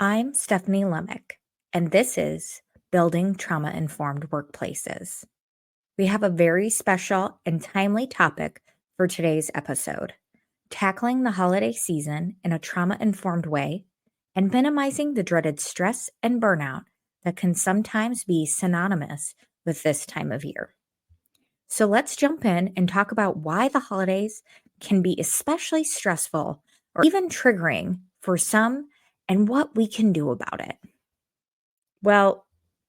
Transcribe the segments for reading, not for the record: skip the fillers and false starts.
I'm Stephanie Lemick, and this is Building Trauma Informed Workplaces. We have a very special and timely topic for today's episode: tackling the holiday season in a trauma informed way and minimizing the dreaded stress and burnout that can sometimes be synonymous with this time of year. So let's jump in and talk about why the holidays can be especially stressful or even triggering for some and what we can do about it. Well,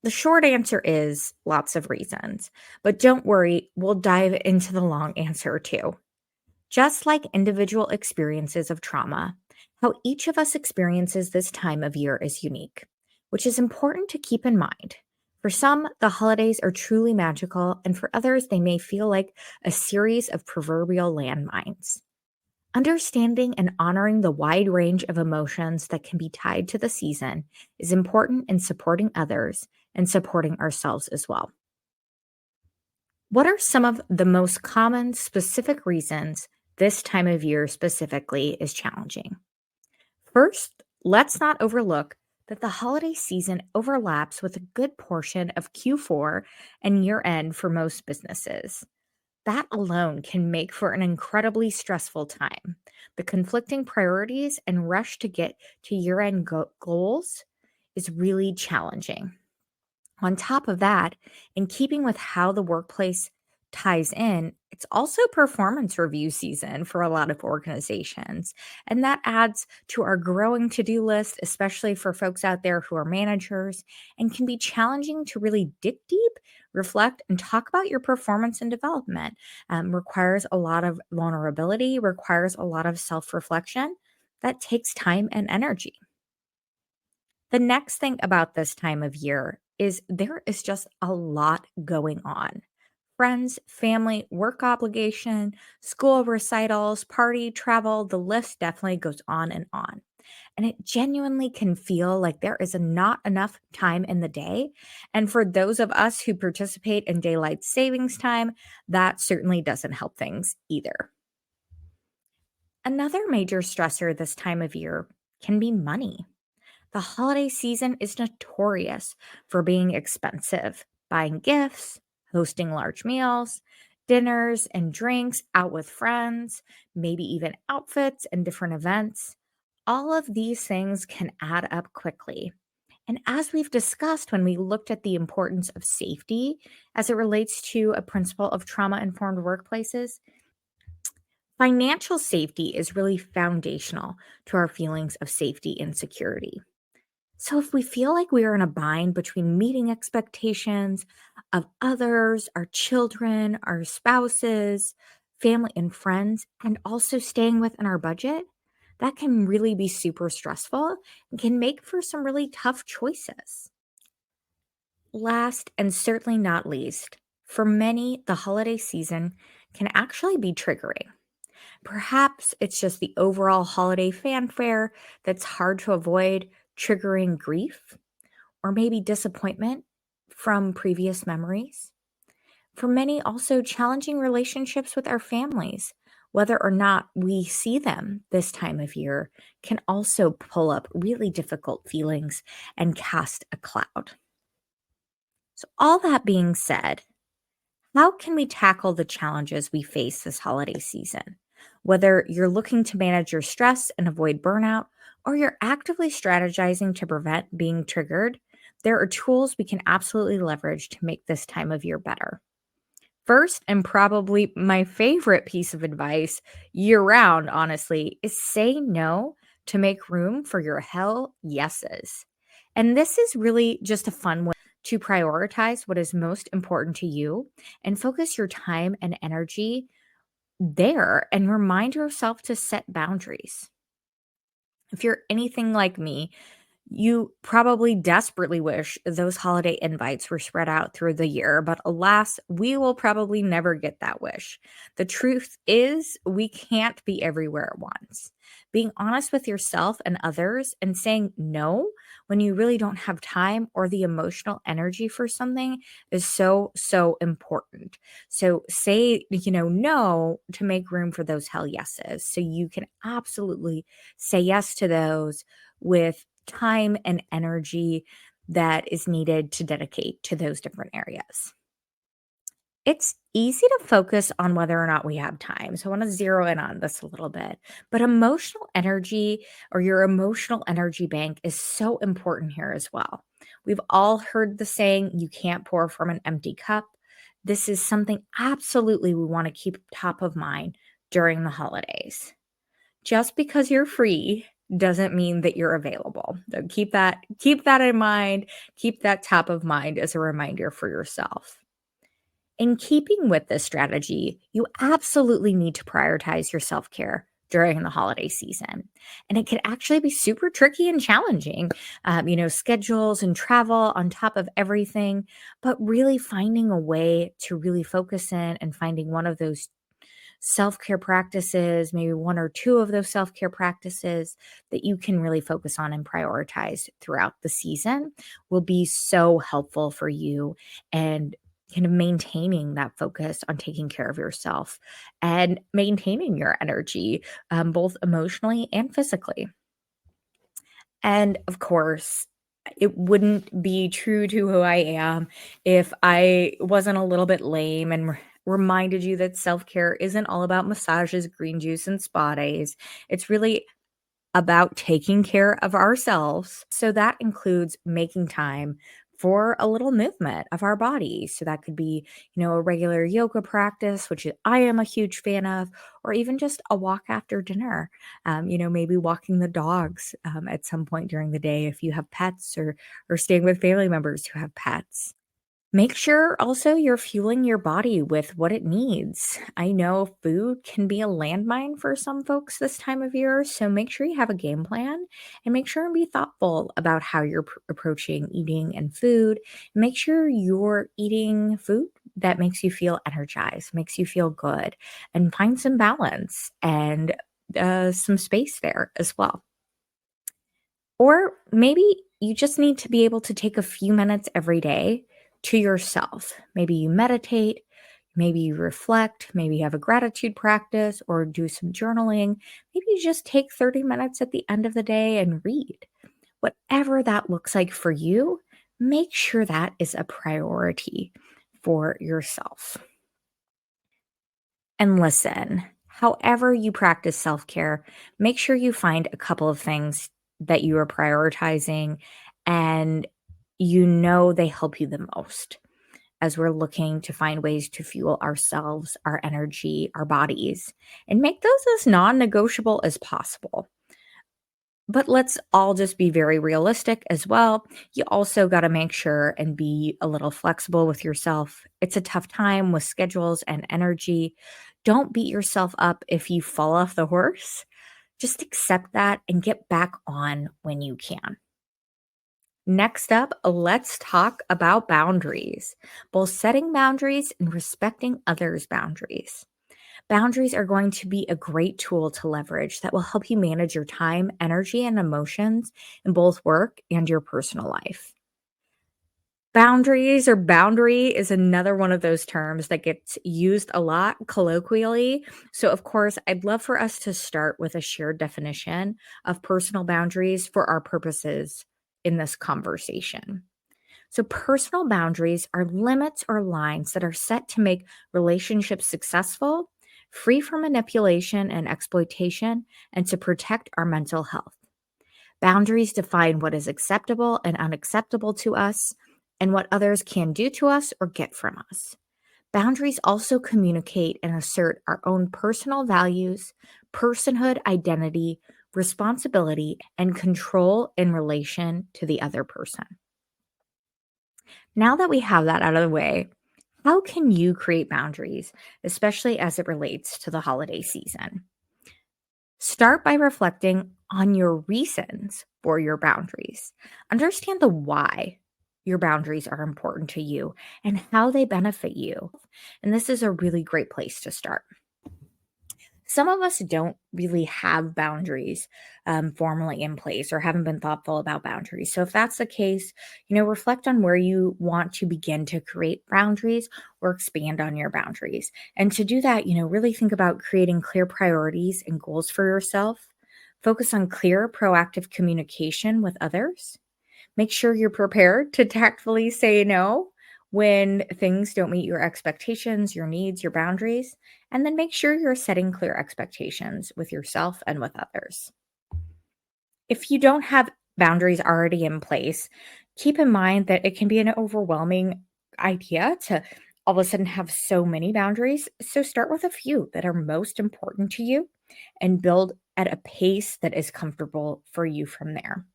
the short answer is lots of reasons, but don't worry, we'll dive into the long answer too. Just like individual experiences of trauma, how each of us experiences this time of year is unique, which is important to keep in mind. For some, the holidays are truly magical, and for others, they may feel like a series of proverbial landmines. Understanding and honoring the wide range of emotions that can be tied to the season is important in supporting others and supporting ourselves as well. What are some of the most common specific reasons this time of year specifically is challenging? First, let's not overlook that the holiday season overlaps with a good portion of Q4 and year end for most businesses. That alone can make for an incredibly stressful time. The conflicting priorities and rush to get to year end goals is really challenging. On top of that, in keeping with how the workplace ties in, it's also performance review season for a lot of organizations. And that adds to our growing to do list, especially for folks out there who are managers, and can be challenging to really dig deep, reflect, and talk about your performance and development. Requires a lot of vulnerability, requires a lot of self reflection. That takes time and energy. The next thing about this time of year is there is just a lot going on. Friends, family, work obligation, school recitals, party, travel, the list definitely goes on and on. And it genuinely can feel like there is not enough time in the day. And for those of us who participate in daylight savings time, that certainly doesn't help things either. Another major stressor this time of year can be money. The holiday season is notorious for being expensive. Buying gifts, hosting large meals, dinners and drinks out with friends, maybe even outfits and different events. All of these things can add up quickly. And as we've discussed when we looked at the importance of safety as it relates to a principle of trauma informed workplaces, financial safety is really foundational to our feelings of safety and security. So, if we feel like we are in a bind between meeting expectations of others, our children, our spouses, family, and friends, and also staying within our budget, that can really be super stressful and can make for some really tough choices. Last and certainly not least, for many, the holiday season can actually be triggering. Perhaps it's just the overall holiday fanfare that's hard to avoid, triggering grief or maybe disappointment from previous memories. For many, also challenging relationships with our families, whether or not we see them this time of year, can also pull up really difficult feelings and cast a cloud. So, all that being said, how can we tackle the challenges we face this holiday season? Whether you're looking to manage your stress and avoid burnout, or you're actively strategizing to prevent being triggered, there are tools we can absolutely leverage to make this time of year better. First, and probably my favorite piece of advice year round, honestly, is say no to make room for your hell yeses. And this is really just a fun way to prioritize what is most important to you and focus your time and energy there and remind yourself to set boundaries. If you're anything like me, you probably desperately wish those holiday invites were spread out through the year, but alas, we will probably never get that wish. The truth is, we can't be everywhere at once. Being honest with yourself and others and saying no when you really don't have time or the emotional energy for something is so, so important. So say, no to make room for those hell yeses. So you can absolutely say yes to those with time and energy that is needed to dedicate to those different areas. It's easy to focus on whether or not we have time. So I want to zero in on this a little bit. But emotional energy or your emotional energy bank is so important here as well. We've all heard the saying, you can't pour from an empty cup. This is something absolutely we want to keep top of mind during the holidays. Just because you're free doesn't mean that you're available. So keep that in mind. Keep that top of mind as a reminder for yourself. In keeping with this strategy, you absolutely need to prioritize your self care during the holiday season. And it can actually be super tricky and challenging, schedules and travel on top of everything, but really finding a way to really focus in and finding one of those self care practices, maybe one or two of those self care practices that you can really focus on and prioritize throughout the season will be so helpful for you and kind of maintaining that focus on taking care of yourself and maintaining your energy, both emotionally and physically. And of course, it wouldn't be true to who I am if I wasn't a little bit lame and reminded you that self care isn't all about massages, green juice, and spa days. It's really about taking care of ourselves. So that includes making time for a little movement of our bodies. So that could be, a regular yoga practice, which I am a huge fan of, or even just a walk after dinner. Maybe walking the dogs at some point during the day if you have pets or staying with family members who have pets. Make sure also you're fueling your body with what it needs. I know food can be a landmine for some folks this time of year, so make sure you have a game plan and make sure and be thoughtful about how you're approaching eating and food. Make sure you're eating food that makes you feel energized, makes you feel good, and find some balance and some space there as well. Or maybe you just need to be able to take a few minutes every day to yourself. Maybe you meditate, maybe you reflect, maybe you have a gratitude practice or do some journaling. Maybe you just take 30 minutes at the end of the day and read. Whatever that looks like for you, make sure that is a priority for yourself. And listen, however you practice self care, make sure you find a couple of things that you are prioritizing and they help you the most as we're looking to find ways to fuel ourselves, our energy, our bodies, and make those as non negotiable as possible. But let's all just be very realistic as well. You also got to make sure and be a little flexible with yourself. It's a tough time with schedules and energy. Don't beat yourself up if you fall off the horse. Just accept that and get back on when you can. Next up, let's talk about boundaries, both setting boundaries and respecting others' boundaries. Boundaries are going to be a great tool to leverage that will help you manage your time, energy, and emotions in both work and your personal life. Boundaries or boundary is another one of those terms that gets used a lot colloquially. So, of course, I'd love for us to start with a shared definition of personal boundaries for our purposes in this conversation. So, personal boundaries are limits or lines that are set to make relationships successful, free from manipulation and exploitation, and to protect our mental health. Boundaries define what is acceptable and unacceptable to us and what others can do to us or get from us. Boundaries also communicate and assert our own personal values, personhood identity, responsibility, and control in relation to the other person. Now that we have that out of the way, how can you create boundaries, especially as it relates to the holiday season? Start by reflecting on your reasons for your boundaries. Understand the why your boundaries are important to you and how they benefit you. And this is a really great place to start. Some of us don't really have boundaries formally in place or haven't been thoughtful about boundaries. So, if that's the case, reflect on where you want to begin to create boundaries or expand on your boundaries. And to do that, really think about creating clear priorities and goals for yourself. Focus on clear, proactive communication with others. Make sure you're prepared to tactfully say no when things don't meet your expectations, your needs, your boundaries. And then make sure you're setting clear expectations with yourself and with others. If you don't have boundaries already in place, keep in mind that it can be an overwhelming idea to all of a sudden have so many boundaries. So start with a few that are most important to you and build at a pace that is comfortable for you from there.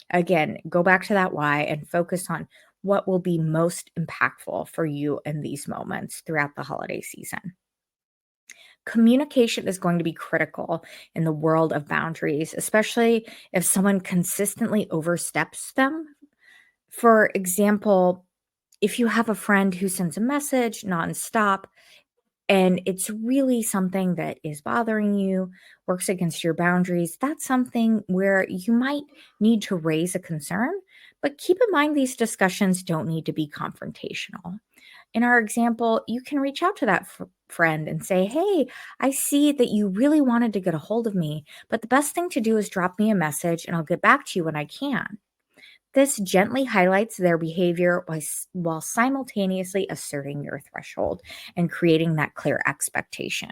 Again, go back to that why and focus on what will be most impactful for you in these moments throughout the holiday season. Communication is going to be critical in the world of boundaries, especially if someone consistently oversteps them. For example, if you have a friend who sends a message nonstop and it's really something that is bothering you, works against your boundaries, that's something where you might need to raise a concern. But keep in mind, these discussions don't need to be confrontational. In our example, you can reach out to that friend and say, "Hey, I see that you really wanted to get a hold of me, but the best thing to do is drop me a message and I'll get back to you when I can." This gently highlights their behavior while simultaneously asserting your threshold and creating that clear expectation.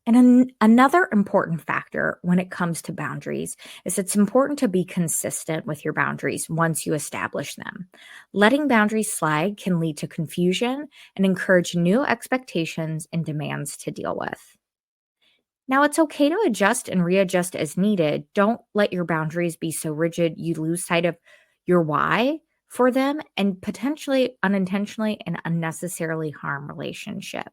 And another important factor when it comes to boundaries is it's important to be consistent with your boundaries once you establish them. Letting boundaries slide can lead to confusion and encourage new expectations and demands to deal with. Now, it's okay to adjust and readjust as needed. Don't let your boundaries be so rigid you lose sight of your why for them and potentially unintentionally and unnecessarily harm relationship.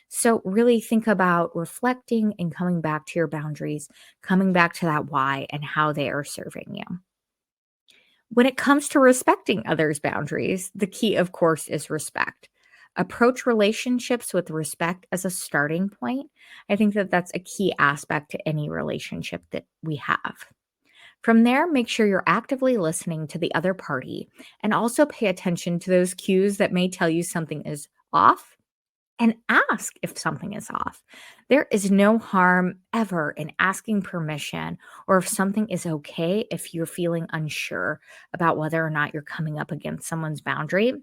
So, really think about reflecting and coming back to your boundaries, coming back to that why and how they are serving you. When it comes to respecting others' boundaries, the key, of course, is respect. Approach relationships with respect as a starting point. I think that that's a key aspect to any relationship that we have. From there, make sure you're actively listening to the other party and also pay attention to those cues that may tell you something is off and ask if something is off. There is no harm ever in asking permission or if something is okay if you're feeling unsure about whether or not you're coming up against someone's boundary.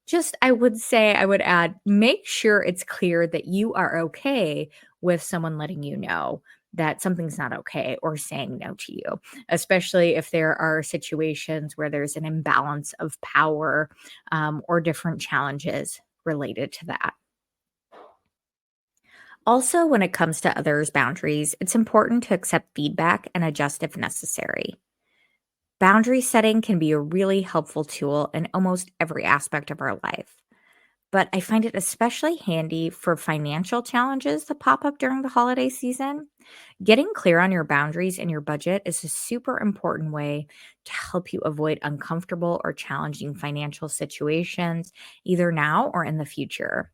Just, I would say, I would add, make sure it's clear that you are okay with someone letting you know that something's not okay or saying no to you, especially if there are situations where there's an imbalance of power or different challenges related to that. Also, when it comes to others' boundaries, it's important to accept feedback and adjust if necessary. Boundary setting can be a really helpful tool in almost every aspect of our life, but I find it especially handy for financial challenges that pop up during the holiday season. Getting clear on your boundaries and your budget is a super important way to help you avoid uncomfortable or challenging financial situations, either now or in the future.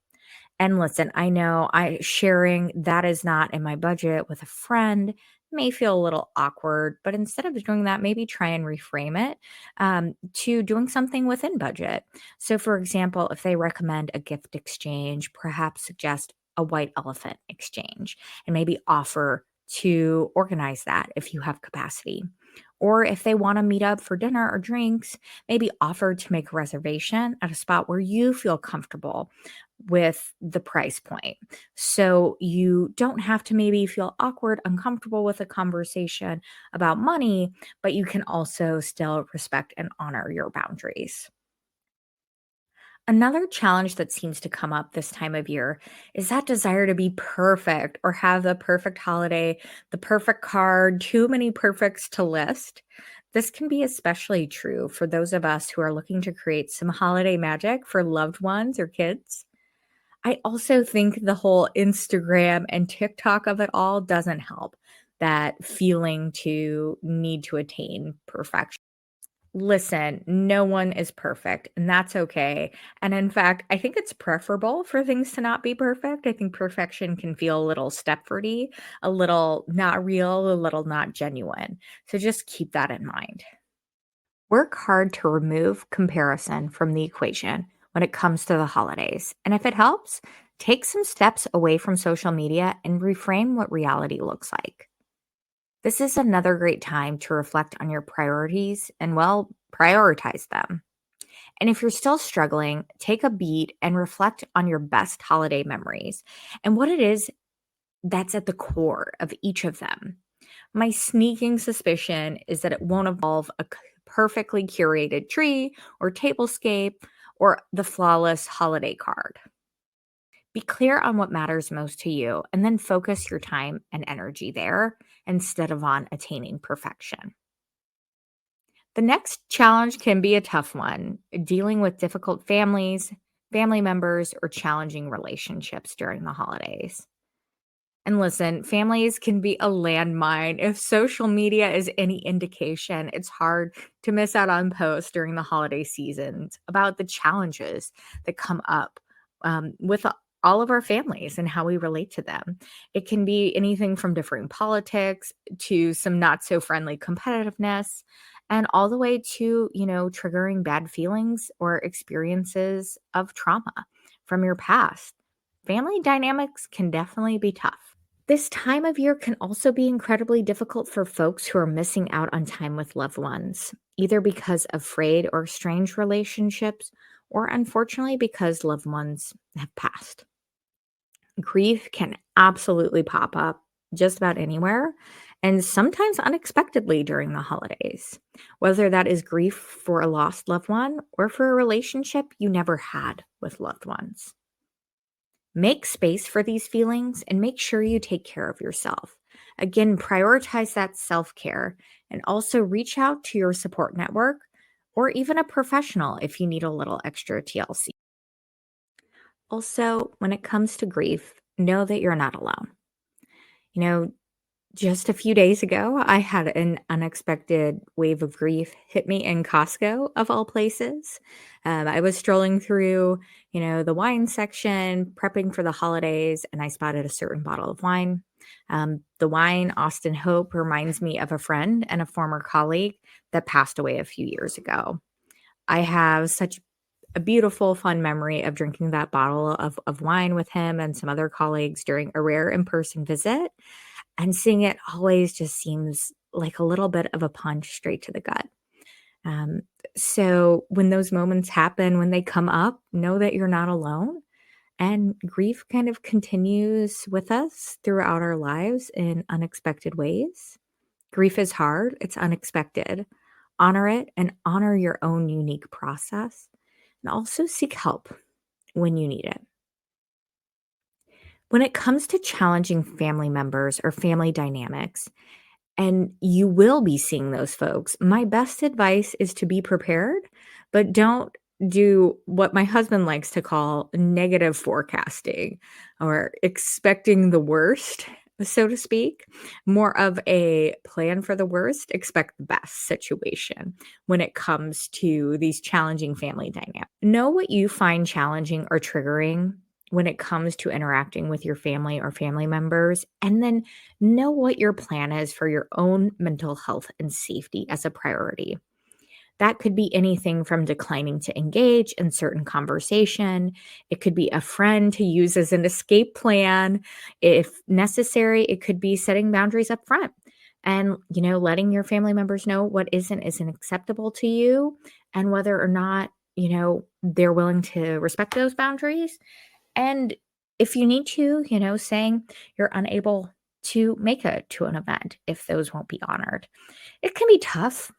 And listen, I know I sharing that is not in my budget with a friend may feel a little awkward, but instead of doing that, maybe try and reframe it to doing something within budget. So, for example, if they recommend a gift exchange, perhaps suggest a white elephant exchange and maybe offer to organize that if you have capacity. Or if they want to meet up for dinner or drinks, maybe offer to make a reservation at a spot where you feel comfortable with the price point. So you don't have to maybe feel awkward, uncomfortable with a conversation about money, but you can also still respect and honor your boundaries. Another challenge that seems to come up this time of year is that desire to be perfect or have the perfect holiday, the perfect card, too many perfects to list. This can be especially true for those of us who are looking to create some holiday magic for loved ones or kids. I also think the whole Instagram and TikTok of it all doesn't help that feeling to need to attain perfection. Listen, no one is perfect, and that's okay. And in fact, I think it's preferable for things to not be perfect. I think perfection can feel a little Stepfordy, a little not real, a little not genuine. So just keep that in mind. Work hard to remove comparison from the equation when it comes to the holidays. And if it helps, take some steps away from social media and reframe what reality looks like. This is another great time to reflect on your priorities and, well, prioritize them. And if you're still struggling, take a beat and reflect on your best holiday memories and what it is that's at the core of each of them. My sneaking suspicion is that it won't involve a perfectly curated tree or tablescape or the flawless holiday card. Be clear on what matters most to you and then focus your time and energy there instead of on attaining perfection. The next challenge can be a tough one, dealing with difficult families, family members, or challenging relationships during the holidays. And listen, families can be a landmine. If social media is any indication, it's hard to miss out on posts during the holiday seasons about the challenges that come up with all of our families and how we relate to them. It can be anything from differing politics to some not so friendly competitiveness, and all the way to, triggering bad feelings or experiences of trauma from your past. Family dynamics can definitely be tough. This time of year can also be incredibly difficult for folks who are missing out on time with loved ones, either because of frayed or strange relationships, or unfortunately because loved ones have passed. Grief can absolutely pop up just about anywhere and sometimes unexpectedly during the holidays, whether that is grief for a lost loved one or for a relationship you never had with loved ones. Make space for these feelings and make sure you take care of yourself. Again, prioritize that self care and also reach out to your support network or even a professional if you need a little extra TLC. Also, when it comes to grief, know that you're not alone. You know, just a few days ago, I had an unexpected wave of grief hit me in Costco, of all places. I was strolling through, the wine section, prepping for the holidays, and I spotted a certain bottle of wine. The wine, Austin Hope, reminds me of a friend and a former colleague that passed away a few years ago. I have such a beautiful, fun memory of drinking that bottle of wine with him and some other colleagues during a rare in person visit. And seeing it always just seems like a little bit of a punch straight to the gut. Um, so when those moments happen, when they come up, know that you're not alone. And grief kind of continues with us throughout our lives in unexpected ways. Grief is hard, it's unexpected. Honor it and honor your own unique process. And also seek help when you need it. When it comes to challenging family members or family dynamics, and you will be seeing those folks. My best advice is to be prepared, but don't do what my husband likes to call negative forecasting or expecting the worst, so to speak. More of a plan for the worst, expect the best situation when it comes to these challenging family dynamics. Know what you find challenging or triggering when it comes to interacting with your family or family members, and then know what your plan is for your own mental health and safety as a priority. That could be anything from declining to engage in certain conversation. It could be a friend to use as an escape plan. If necessary, it could be setting boundaries up front and, letting your family members know what isn't acceptable to you and whether or not, they're willing to respect those boundaries. And if you need to, saying you're unable to make it to an event if those won't be honored. It can be tough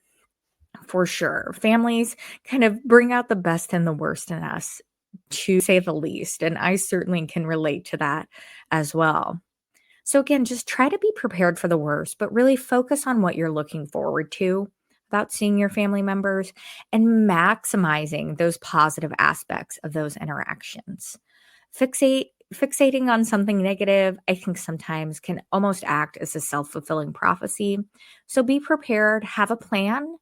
for sure. Families kind of bring out the best and the worst in us, to say the least. And I certainly can relate to that as well. So, again, just try to be prepared for the worst, but really focus on what you're looking forward to about seeing your family members and maximizing those positive aspects of those interactions. Fixating on something negative, I think sometimes can almost act as a self-fulfilling prophecy. So be prepared, have a plan,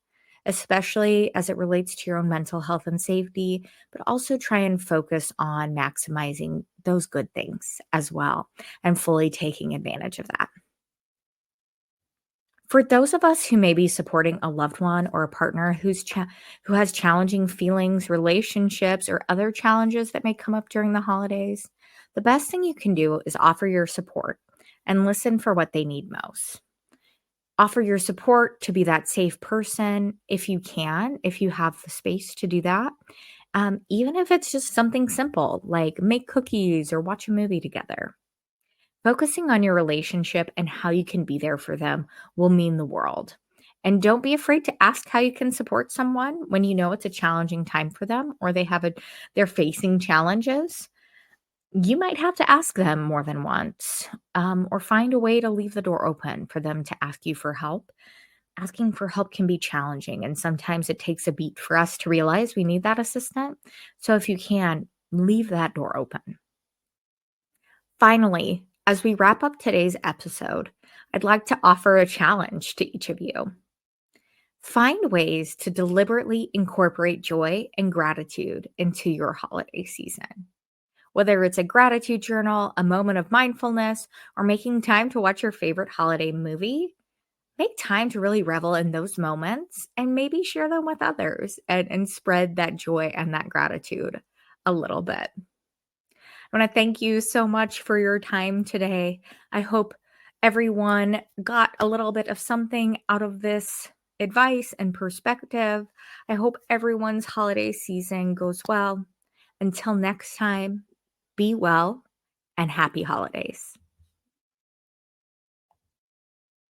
especially as it relates to your own mental health and safety, but also try and focus on maximizing those good things as well and fully taking advantage of that. For those of us who may be supporting a loved one or a partner who has challenging feelings, relationships, or other challenges that may come up during the holidays, the best thing you can do is offer your support and listen for what they need most. Offer your support to be that safe person if you can, if you have the space to do that. Even if it's just something simple like make cookies or watch a movie together. Focusing on your relationship and how you can be there for them will mean the world. And don't be afraid to ask how you can support someone when you know it's a challenging time for them or they're facing challenges. You might have to ask them more than once, or find a way to leave the door open for them to ask you for help. Asking for help can be challenging, and sometimes it takes a beat for us to realize we need that assistant. So, if you can, leave that door open. Finally, as we wrap up today's episode, I'd like to offer a challenge to each of you. Find ways to deliberately incorporate joy and gratitude into your holiday season. Whether it's a gratitude journal, a moment of mindfulness, or making time to watch your favorite holiday movie, make time to really revel in those moments and maybe share them with others and spread that joy and that gratitude a little bit. I want to thank you so much for your time today. I hope everyone got a little bit of something out of this advice and perspective. I hope everyone's holiday season goes well. Until next time, be well and happy holidays.